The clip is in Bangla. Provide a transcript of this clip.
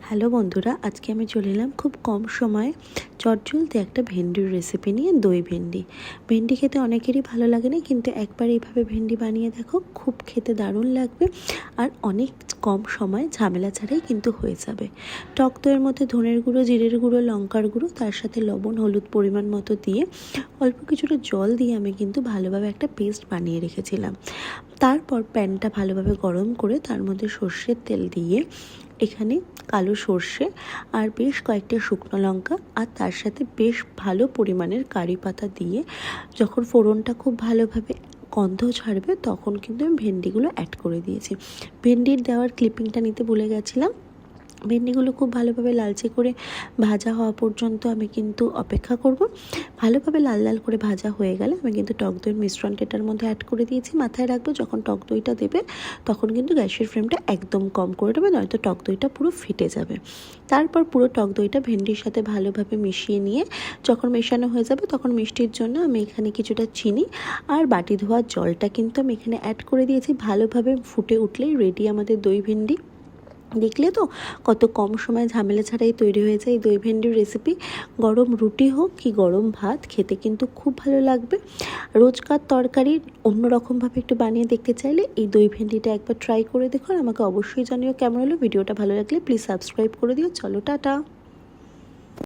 হ্যালো বন্ধুরা, আজকে আমি চলে এলাম খুব কম সময়ে চটজলদি একটা ভেন্ডির রেসিপি নিয়ে। দই ভেন্ডি। ভেন্ডি খেতে অনেকেরই ভালো লাগে না, কিন্তু একবার এইভাবে ভেন্ডি বানিয়ে দেখো, খুব খেতে দারুণ লাগবে আর অনেক কম সময় ঝামেলা ছাড়াই কিন্তু হয়ে যাবে। টক দইয়ের মধ্যে ধনের গুঁড়ো, জিরের গুঁড়ো, লঙ্কার গুঁড়ো, তার সাথে লবণ, হলুদ পরিমাণ মতো দিয়ে অল্প কিছুটা জল দিয়ে আমি কিন্তু ভালোভাবে একটা পেস্ট বানিয়ে রেখেছিলাম। তারপর প্যানটা ভালোভাবে গরম করে তার মধ্যে সর্ষের তেল দিয়ে এখানে কালো সর্ষে আর বেশ কয়েকটা শুকনো লঙ্কা আর তার সাথে বেশ ভালো পরিমাণের কারি পাতা দিয়ে যখন ফোড়নটা খুব ভালোভাবে গন্ধ ছাড়বে, তখন কিন্তু আমি ভেন্ডিগুলো অ্যাড করে দিয়েছি। ভেন্ডির দেওয়ার ক্লিপিংটা নিতে ভুলে গেছিলাম। ভেন্ডিগুলো খুব ভালোভাবে লালচে করে ভাজা হওয়া পর্যন্ত আমি কিন্তু অপেক্ষা করব। ভালোভাবে লাল লাল করে ভাজা হয়ে গেলে আমি কিন্তু টক দইয়ের মিশ্রণটা এটার মধ্যে অ্যাড করে দিয়েছি। মাথায় রাখবো, যখন টক দইটা দেবে তখন কিন্তু গ্যাসের ফ্লেমটা একদম কম করে দেবে, নয়তো টক দইটা পুরো ফেটে যাবে। তারপর পুরো টক দইটা ভেন্ডির সাথে ভালোভাবে মিশিয়ে নিয়ে যখন মেশানো হয়ে যাবে, তখন মিষ্টির জন্য আমি এখানে কিছুটা চিনি আর বাটি ধোয়ার জলটা কিন্তু আমি এখানে অ্যাড করে দিয়েছি। ভালোভাবে ফুটে উঠলেই রেডি আমাদের দই ভেন্ডি। দেখলে তো কত কম সময় ঝামেলা ছাড়াই তৈরি হয়ে যায় এই দই ভেন্ডির রেসিপি। গরম রুটি হোক কি গরম ভাত, খেতে কিন্তু খুব ভালো লাগবে। রোজকার তরকারি অন্যরকমভাবে একটু বানিয়ে দেখতে চাইলে এই দই ভেন্ডিটা একবার ট্রাই করে দেখো। আমাকে অবশ্যই জানিও কেমন হলো। ভিডিওটা ভালো লাগলে প্লিজ সাবস্ক্রাইব করে দিও। চলো, টাটা।